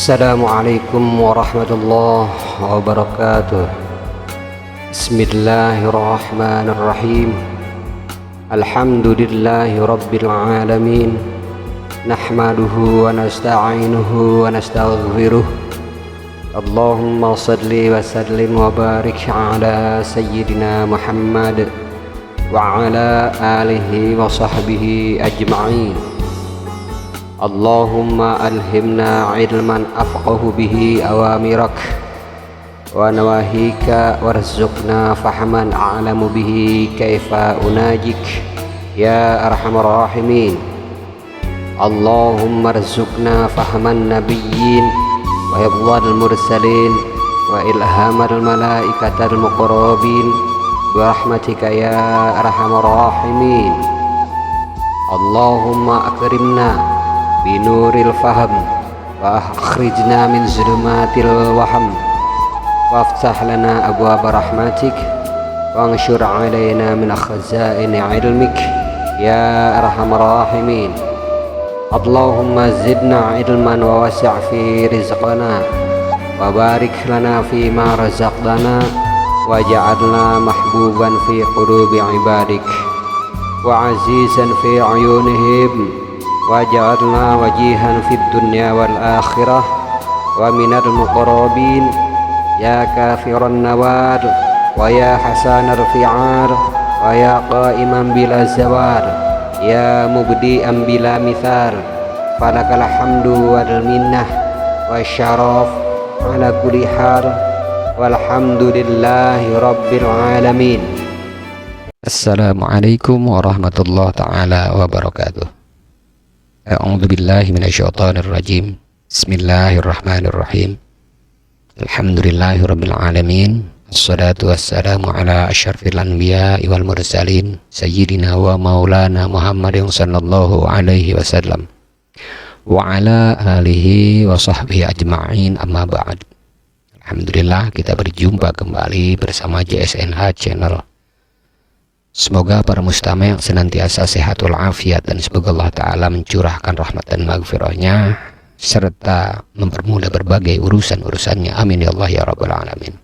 Assalamualaikum warahmatullahi wabarakatuh. Bismillahirrahmanirrahim. Alhamdulillahi rabbil alamin. Nahmaduhu wa nasta'inuhu wa nastaghfiruh. Allahumma salli wa sallim wa barik ala sayyidina Muhammad wa ala alihi wa sahbihi ajma'in. Allahumma alhimna ilman afqahu bihi awamirak wa nawahika warzuqna fahman a'lamu bihi kaifa unajik ya arhamar rahimin. Allahumma arzuqna fahman nabiyyin wa hifdzal mursalin wa ilhamal malaikatal muqarrabin bi rahmatika ya arhamar rahimin. Allahumma akrimna binuril faham wa akhrijna min zulumatil waham waftah lana abwaaba rahmatik wa anshur alaina min khazaini ilmik ya arhamar rahimin. Allahumma zidna ilman wa wasi' fi rizqana wa barik lana fi ma razaqtana waj'alna mahbuban fi qulubi ibadik wa azizan fi ayunihim waj'alna wajihan fid dunya wal akhirah wa minal muqarrabin ya kafiran nawar wa ya hasanal fi'ar wa ya qa'iman bila zawar ya mubdi'an bila mithal falakal hamdu wal minnah wa syaraf ala kulli hal walhamdulillahi rabbil alamin. Assalamualaikum warahmatullahi ta'ala wabarakatuh. A'udzu billahi minasyaitonir rajim. Bismillahirrahmanirrahim. Alhamdulillahirabbil alamin. Wassalatu wassalamu ala asyrafil anbiya'i wal mursalin sayyidina wa maulana Muhammadin sallallahu alaihi wasallam wa ala alihi wa sahbihi ajma'in, amma ba'd. Alhamdulillah, kita berjumpa kembali bersama JSNH Channel. Semoga para mustami' yang senantiasa sehat walafiat, dan semoga Allah Ta'ala mencurahkan rahmat dan maghfirahnya serta mempermudah berbagai urusan-urusannya. Amin ya Allah ya Rabbal Alamin.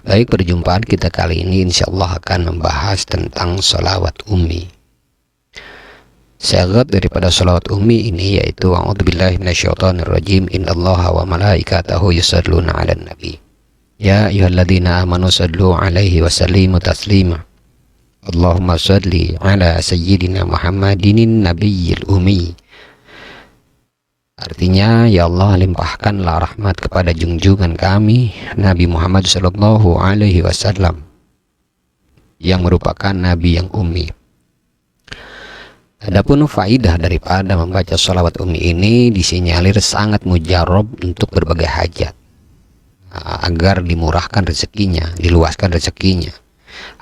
Baik, perjumpaan kita kali ini insya Allah akan membahas tentang sholawat ummi. Syarat daripada sholawat ummi ini yaitu a'udzubillahi minasyaitonirrajim, innallaha wa malaikatahu yusholluna 'alan nabi ya ayyuhalladzina amanu shallu 'alaihi wa sallimu taslima. Allahumma sholli ala sayyidina Muhammadin nabiyil ummi. Artinya, ya Allah, limpahkanlah rahmat kepada junjungan kami Nabi Muhammad sallallahu alaihi wasallam yang merupakan nabi yang ummi. Adapun faidah daripada membaca sholawat ummi ini disinyalir sangat mujarab untuk berbagai hajat, agar dimurahkan rezekinya, diluaskan rezekinya,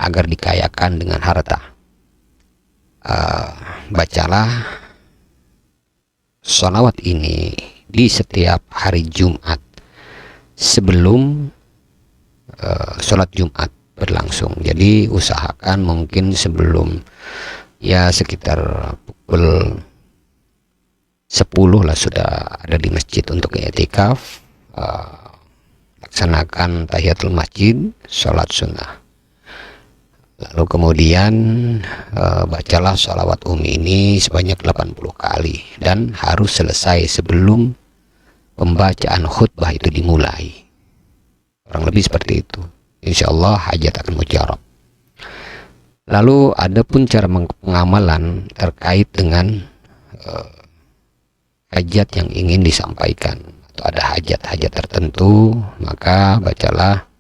agar dikayakan dengan harta. Bacalah sholawat ini di setiap hari Jumat sebelum sholat Jumat berlangsung. Jadi usahakan mungkin sebelum, ya sekitar pukul 10 lah sudah ada di masjid untuk i'tikaf. Laksanakan tahiyatul masjid, sholat sunnah. Lalu kemudian bacalah sholawat ummi ini sebanyak 80 kali dan harus selesai sebelum pembacaan khutbah itu dimulai. Kurang lebih seperti itu. Insya Allah hajat akan mujarab. Lalu ada pun cara pengamalan terkait dengan hajat yang ingin disampaikan, atau ada hajat-hajat tertentu, maka bacalah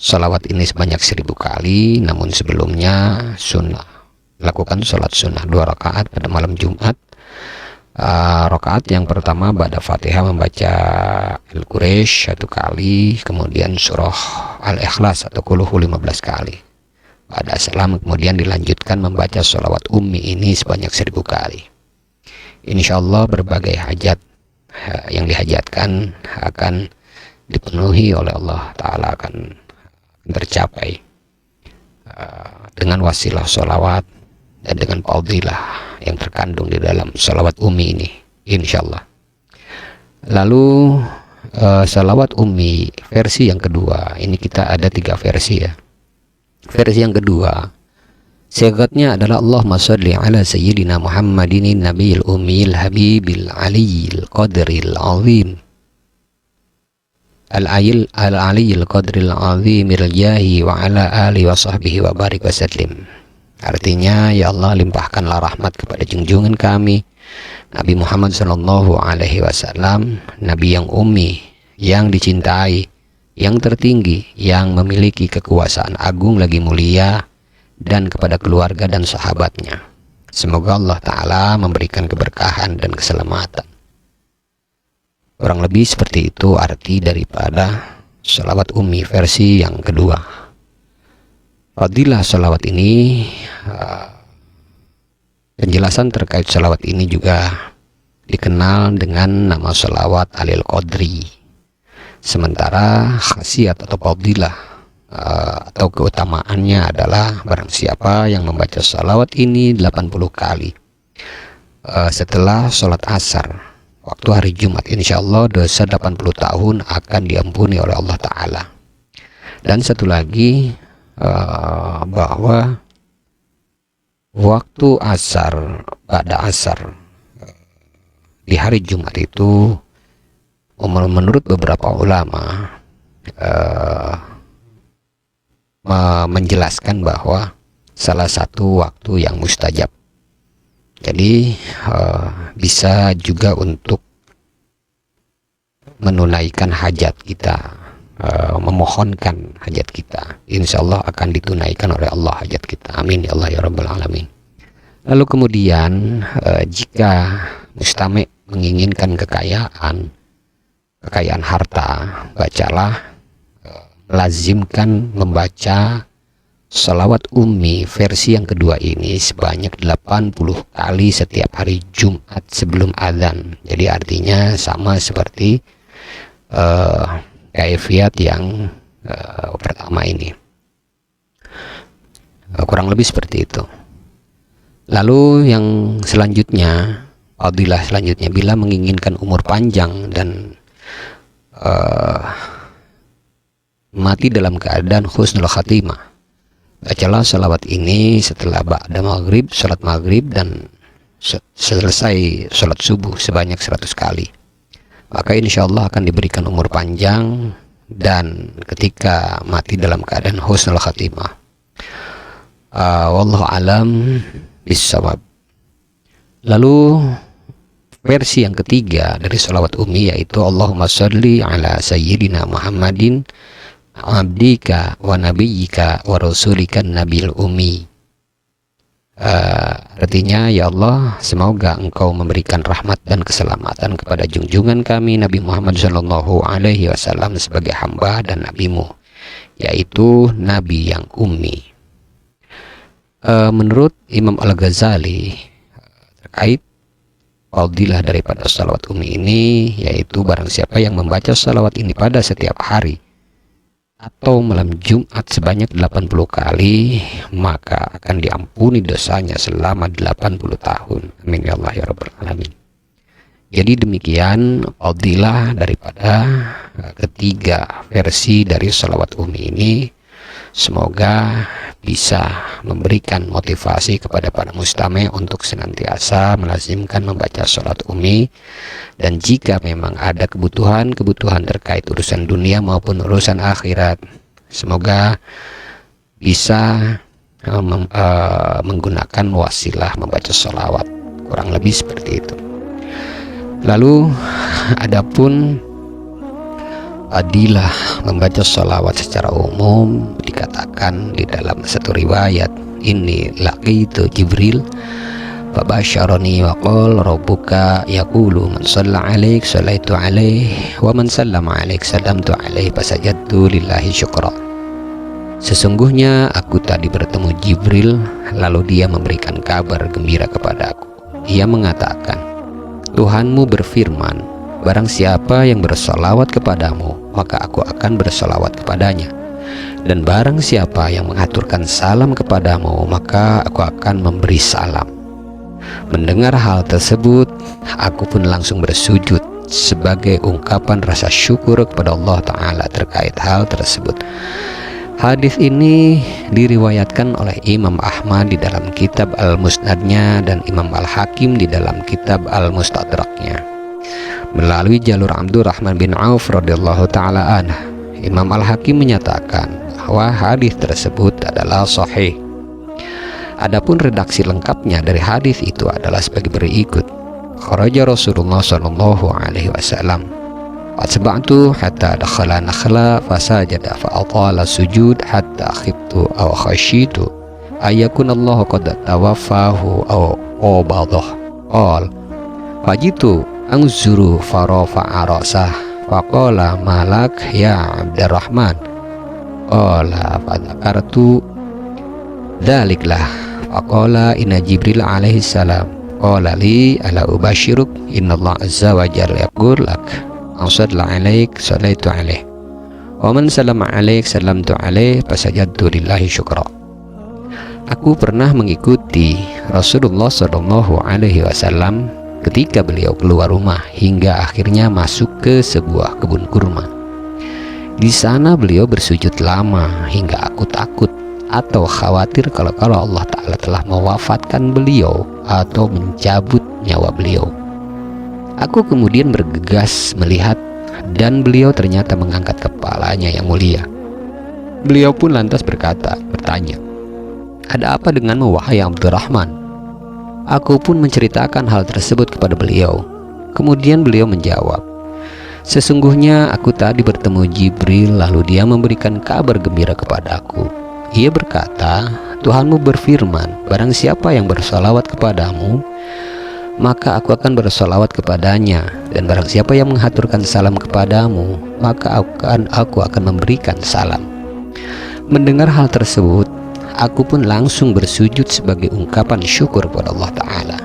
salawat ini sebanyak 1000 kali. Namun sebelumnya sunnah, lakukan sholat sunnah 2 rakaat pada malam Jumat. Rakaat yang pertama ba'da Fatihah membaca Al-Quraisy 1 kali, kemudian surah Al-Ikhlas atau Qul Hu 15 kali. Pada salam kemudian dilanjutkan membaca sholawat ummi ini sebanyak 1000 kali. Insya Allah berbagai hajat yang dihajatkan akan dipenuhi oleh Allah Ta'ala, akan tercapai dengan wasilah sholawat dan dengan fadilah yang terkandung di dalam sholawat ummi ini, insya Allah. Lalu sholawat ummi versi yang kedua, ini kita ada 3 versi ya. Versi yang kedua, sigatnya adalah Allahumma sholli ala sayyidina Muhammadin nabiyil ummil habibil aliyil qadril azim al-aliyil qadril azimil jahi wa ala alihi wa sahbihi wa barik wa sallim. Artinya, ya Allah, limpahkanlah rahmat kepada junjungan kami Nabi Muhammad Sallallahu Alaihi Wasallam, Nabi yang ummi, yang dicintai, yang tertinggi, yang memiliki kekuasaan agung lagi mulia, dan kepada keluarga dan sahabatnya. Semoga Allah Ta'ala memberikan keberkahan dan keselamatan. Kurang lebih seperti itu arti daripada sholawat ummi versi yang kedua. Fadilah sholawat ini, penjelasan terkait sholawat ini juga dikenal dengan nama sholawat Alil Qadri. Sementara khasiat atau fadilah atau keutamaannya adalah barang siapa yang membaca sholawat ini 80 kali setelah sholat asar waktu hari Jumat, insya Allah dosa 80 tahun akan diampuni oleh Allah Ta'ala. Dan satu lagi, bahwa waktu asar, pada asar di hari Jumat itu menurut beberapa ulama menjelaskan bahwa salah satu waktu yang mustajab. Jadi bisa juga untuk menunaikan hajat kita, memohonkan hajat kita. Insya Allah akan ditunaikan oleh Allah hajat kita. Amin ya Allah ya Rabbal Alamin. Lalu kemudian jika mustami' menginginkan kekayaan harta, bacalah, lazimkan membaca sholawat ummi versi yang kedua ini sebanyak 80 kali setiap hari Jumat sebelum azan. Jadi artinya sama seperti kaifiat yang pertama ini, kurang lebih seperti itu. Lalu yang selanjutnya, fadilah selanjutnya, bila menginginkan umur panjang dan mati dalam keadaan husnul khatimah, bacalah salawat ini setelah ba'da maghrib, salat maghrib, dan selesai salat subuh sebanyak 100 kali. Maka insya Allah akan diberikan umur panjang dan ketika mati dalam keadaan husnul khatimah. Wallahu alam bissawab. Lalu versi yang ketiga dari sholawat ummi yaitu Allahumma sholli ala sayyidina Muhammadin abdika wa nabiyyika wa rasulika nabil ummi. Artinya, ya Allah, semoga engkau memberikan rahmat dan keselamatan kepada junjungan kami Nabi Muhammad Sallallahu Alaihi Wasallam sebagai hamba dan nabimu, yaitu nabi yang ummi. Menurut Imam Al-Ghazali terkait fadilah daripada salawat ummi ini, yaitu barang siapa yang membaca salawat ini pada setiap hari atau malam Jumat sebanyak 80 kali, maka akan diampuni dosanya selama 80 tahun. Amin ya Allah ya Rabbal Alamin. Jadi demikian fadilah daripada ketiga versi dari sholawat ummi ini. Semoga bisa memberikan motivasi kepada para mustami' untuk senantiasa melazimkan membaca sholat umi, dan jika memang ada kebutuhan terkait urusan dunia maupun urusan akhirat, semoga bisa menggunakan wasilah membaca sholawat, kurang lebih seperti itu. Lalu adapun adilah membaca sholawat secara umum, dikatakan di dalam satu riwayat, ini laqitu Jibril fabasyarani wa qala rabbuka yaqulu man shalla 'alaik sallaitu 'alaihi wa man sallama 'alaik sallamtu 'alaihi fasajadtu lillahi syukra. Sesungguhnya aku tadi bertemu Jibril, lalu dia memberikan kabar gembira kepadaku. Ia mengatakan, Tuhanmu berfirman, barang siapa yang bersolawat kepadamu, maka aku akan bersolawat kepadanya. Dan barang siapa yang mengaturkan salam kepadamu, maka aku akan memberi salam. Mendengar hal tersebut, aku pun langsung bersujud sebagai ungkapan rasa syukur kepada Allah Ta'ala terkait hal tersebut. Hadis ini diriwayatkan oleh Imam Ahmad di dalam kitab Al-Musnadnya dan Imam Al-Hakim di dalam kitab Al-Mustadraknya melalui jalur Abdurrahman bin Auf radhiyallahu ta'ala anhu. Imam Al-Hakim menyatakan bahwa hadis tersebut adalah sahih. Adapun redaksi lengkapnya dari hadis itu adalah sebagai berikut. Kharaja Rasulullah sallallahu alaihi wasallam Atba'tu hatta dakhala nakhla fasajada fa'atala sujud hatta khiftu aw khashitu ayakun Allah qad tawaffahu aw qabadah. Qal fajitu anzuru farafa'a ra'sah faqala malak ya Abdurrahman. Qala fadzakartu dhaliklah faqala inna Jibril alaihi salam qala li ala ubashiruk innallaha azza wa jalla yaqul lak Ansalla alaik sallaitu alaih wa man sallama alaik sallamtu alaih fasajadtu lillahi syukra. Aku pernah mengikuti Rasulullah sallallahu alaihi wasallam ketika beliau keluar rumah hingga akhirnya masuk ke sebuah kebun kurma. Di sana beliau bersujud lama hingga aku takut atau khawatir kalau Allah Ta'ala telah mewafatkan beliau atau mencabut nyawa beliau. Aku kemudian bergegas melihat dan beliau ternyata mengangkat kepalanya yang mulia. Beliau pun lantas bertanya, ada apa denganmu wahai Abdurrahman? Aku pun menceritakan hal tersebut kepada beliau. Kemudian beliau menjawab, sesungguhnya aku tadi bertemu Jibril lalu dia memberikan kabar gembira kepadaku. Ia berkata, Tuhanmu berfirman, barang siapa yang bersalawat kepadamu, maka aku akan bersolawat kepadanya, dan barang siapa yang menghaturkan salam kepadamu, maka aku akan memberikan salam. Mendengar hal tersebut, aku pun langsung bersujud sebagai ungkapan syukur kepada Allah Ta'ala.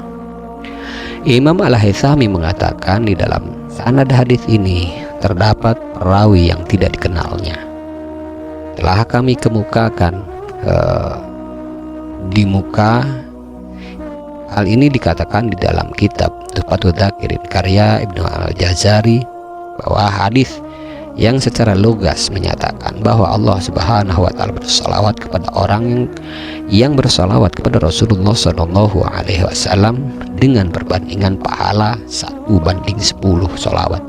Imam Al-Haythami mengatakan di dalam sanad hadis ini terdapat perawi yang tidak dikenalnya. Telah kami kemukakan di muka. Hal ini dikatakan di dalam kitab Tuhfatul Dzakirin karya Ibnu Al-Jazari bahwa hadis yang secara logas menyatakan bahwa Allah Subhanahu wa taala bersalawat kepada orang yang bersalawat kepada Rasulullah sallallahu alaihi wasallam dengan perbandingan pahala 1:10 salawat.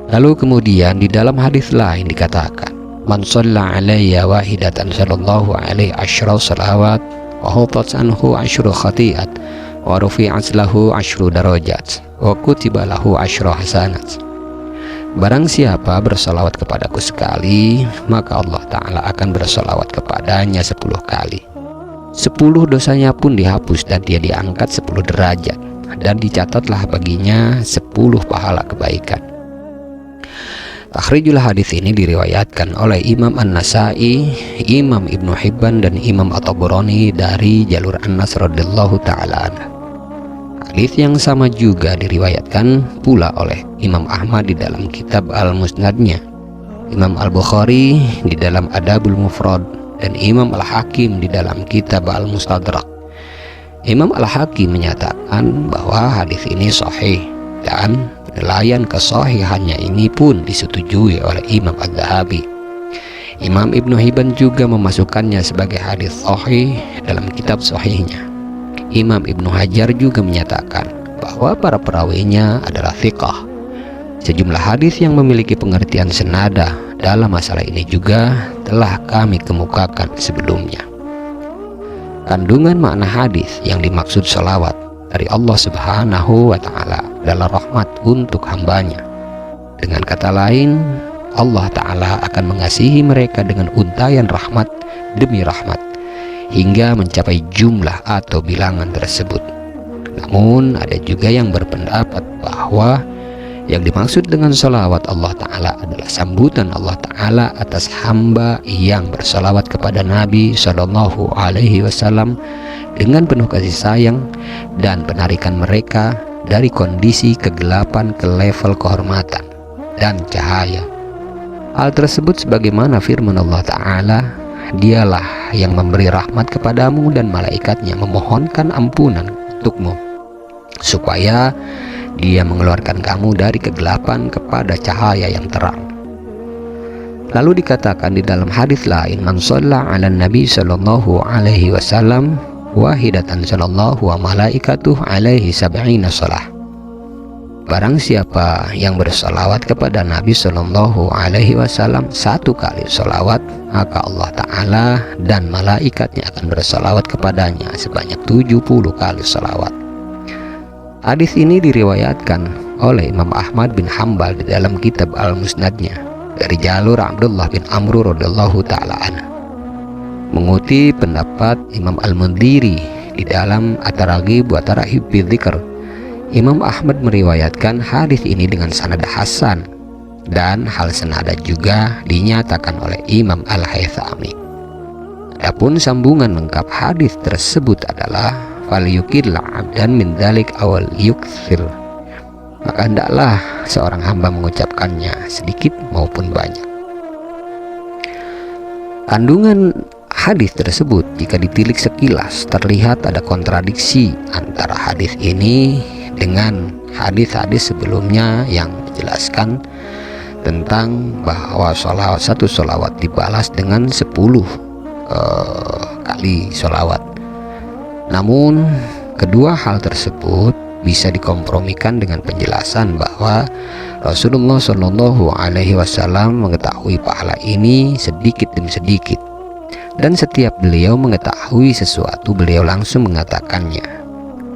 Lalu kemudian di dalam hadis lain dikatakan, man shalla alayya wahidatan sallallahu alaihi asyra salawat wa hutat anhu asyru khati'at wa rufi'at lahu asyru darajat wa kutiba lahu asyru hasanat. Barang siapa bersalawat kepadaku sekali, maka Allah Ta'ala akan bersalawat kepadanya 10 kali. 10 dosanya pun dihapus dan dia diangkat 10 derajat, dan dicatatlah baginya 10 pahala kebaikan. Takhrijul hadis ini diriwayatkan oleh Imam An-Nasai, Imam Ibnu Hibban dan Imam At-Tabarani dari jalur Anas radhiyallahu ta'ala anhu. Hadis yang sama juga diriwayatkan pula oleh Imam Ahmad di dalam kitab Al-Musnadnya, Imam Al-Bukhari di dalam Adabul Mufrad, dan Imam Al-Hakim di dalam kitab Al-Mustadrak. Imam Al-Hakim menyatakan bahwa hadis ini sahih, dan penilaian kesahihannya ini pun disetujui oleh Imam Az-Zahabi. Imam Ibnu Hibban juga memasukkannya sebagai hadis sahih dalam kitab sahihnya. Imam Ibnu Hajar juga menyatakan bahwa para perawinya adalah thiqah. Sejumlah hadis yang memiliki pengertian senada dalam masalah ini juga telah kami kemukakan sebelumnya. Kandungan makna hadis yang dimaksud sholawat dari Allah Subhanahu wa Ta'ala adalah rahmat untuk hambanya. Dengan kata lain, Allah Ta'ala akan mengasihi mereka dengan untayan rahmat demi rahmat hingga mencapai jumlah atau bilangan tersebut. Namun ada juga yang berpendapat bahwa yang dimaksud dengan sholawat Allah Ta'ala adalah sambutan Allah Ta'ala atas hamba yang bersolawat kepada Nabi Shallallahu Alaihi Wasallam dengan penuh kasih sayang dan penarikan mereka dari kondisi kegelapan ke level kehormatan dan cahaya. Hal tersebut sebagaimana firman Allah Ta'ala, Dialah yang memberi rahmat kepadamu dan malaikatnya memohonkan ampunan untukmu, supaya Dia mengeluarkan kamu dari kegelapan kepada cahaya yang terang. Lalu dikatakan di dalam hadis lain, man shalla 'alan nabi sallallahu alaihi wasallam wahidatan sallallahu wa malaikatuh alaihi sab'ina shalah. Barang siapa yang bersolawat kepada Nabi Shallallahu Alaihi Wasallam satu kali solawat, maka Allah Ta'ala dan malaikatnya akan bersolawat kepadanya sebanyak 70 kali solawat. Hadis ini diriwayatkan oleh Imam Ahmad bin Hambal di dalam kitab Al-Musnadnya dari jalur Abdullah bin Amr radhiyallahu ta'ala anhu. Mengutip pendapat Imam Al-Mundhiri di dalam At-Targhib wa Tarhib bi Dzikr, Imam Ahmad meriwayatkan hadis ini dengan sanad hasan, dan hal senada juga dinyatakan oleh Imam Al-Haythami. Adapun sambungan lengkap hadis tersebut adalah falyukil abdan min dzalik awal yukthir, maka hendaklah seorang hamba mengucapkannya sedikit maupun banyak. Kandungan hadis tersebut jika ditilik sekilas terlihat ada kontradiksi antara hadis ini dengan hadis-hadis sebelumnya yang menjelaskan tentang bahwa satu sholawat dibalas dengan 10 kali sholawat. Namun kedua hal tersebut bisa dikompromikan dengan penjelasan bahwa Rasulullah Shallallahu Alaihi Wasallam mengetahui pahala ini sedikit demi sedikit, dan setiap beliau mengetahui sesuatu beliau langsung mengatakannya.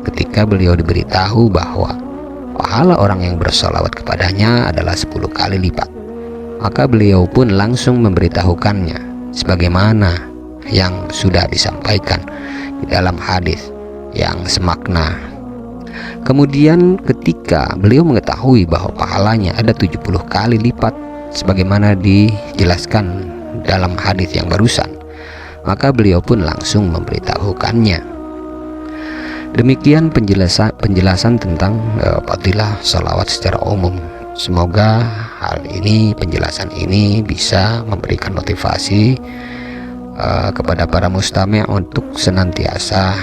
Ketika beliau diberitahu bahwa pahala orang yang bersolawat kepadanya adalah 10 kali lipat, maka beliau pun langsung memberitahukannya sebagaimana yang sudah disampaikan di dalam hadis yang semakna. Kemudian ketika beliau mengetahui bahwa pahalanya ada 70 kali lipat sebagaimana dijelaskan dalam hadis yang barusan, maka beliau pun langsung memberitahukannya. Demikian penjelasan tentang fadilah salawat secara umum. Semoga penjelasan ini bisa memberikan motivasi kepada para mustami' untuk senantiasa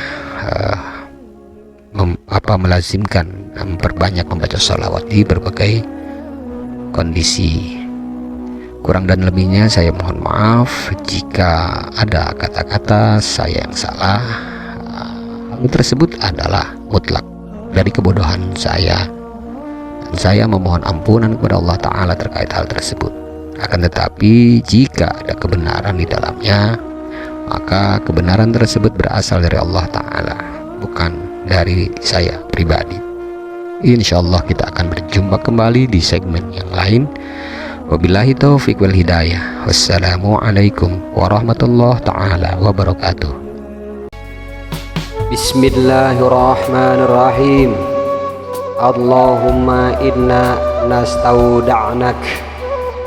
melazimkan memperbanyak membaca salawat di berbagai kondisi. Kurang dan lebihnya saya mohon maaf jika ada kata-kata saya yang salah. Hal tersebut adalah mutlak dari kebodohan saya, dan saya memohon ampunan kepada Allah Ta'ala terkait hal tersebut. Akan tetapi jika ada kebenaran di dalamnya, maka kebenaran tersebut berasal dari Allah Ta'ala, bukan dari saya pribadi. Insyaallah kita akan berjumpa kembali di segmen yang lain. Wabillahi taufiq wal hidayah. Wassalamualaikum warahmatullahi ta'ala wabarakatuh. Bismillahirrahmanirrahim. Allahumma inna nastauda'nak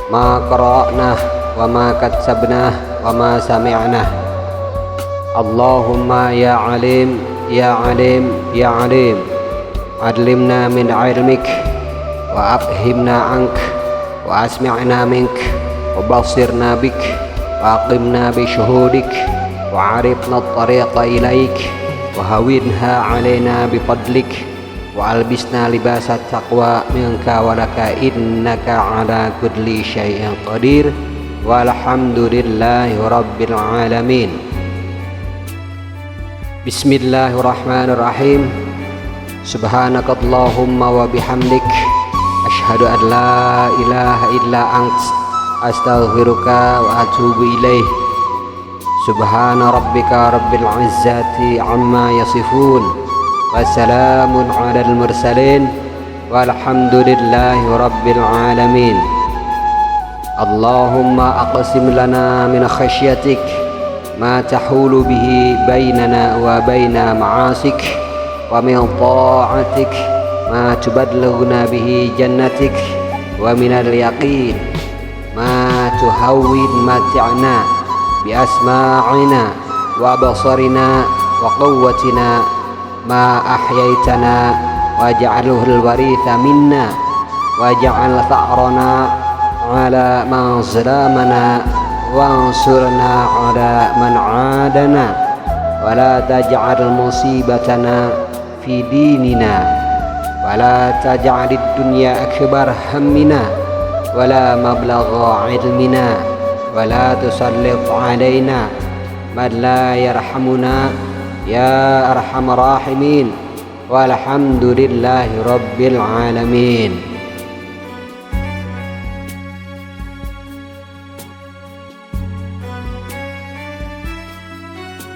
ma qara'nah wa ma katsabnah wa ma sami'nah. Allahumma ya alim ya alim ya alim, adlimna min ilmik wa afhimna ank wa asmi'na mink wa basirna bik wa aqimna bi syuhudik wa arifna at-tariqa ilaik wa hawinha alaina bi fadlik wa albisna libasat taqwa minka wa laka innaka ala kulli syai'in qadir walhamdulillahi rabbil alamin. Bismillahirrahmanirrahim. Subhanakallahumma wa bihamdik, asyhadu an la ilaha illa ant, astaghfiruka wa atubu ilaih. Subhana rabbika rabbil izzati amma yasifun, wassalamun alal mursalin, walhamdulillahi rabbil alamin. Allahumma aqsim lana min khasyatik ma tahulu bihi bainana wa baina ma'asik, wa min ta'atik ma tubadlaghuna bihi jannatik, wa minal yaqin ma tuhawwin mati'na bi asma'ina wa basarina wa quwwatina ma ahyaitana, waj'alhu al-waritha minna, waj'al tha'rana ala man zalamana, wansurna ala man adana, wala taj'al musibatana fi dinina, wala taj'alid dunya akbar hammina, wala mablagha ilmina, wala tusallit alaina man la yarhamuna ya arhamar rahimin, walhamdulillahi rabbil alamin.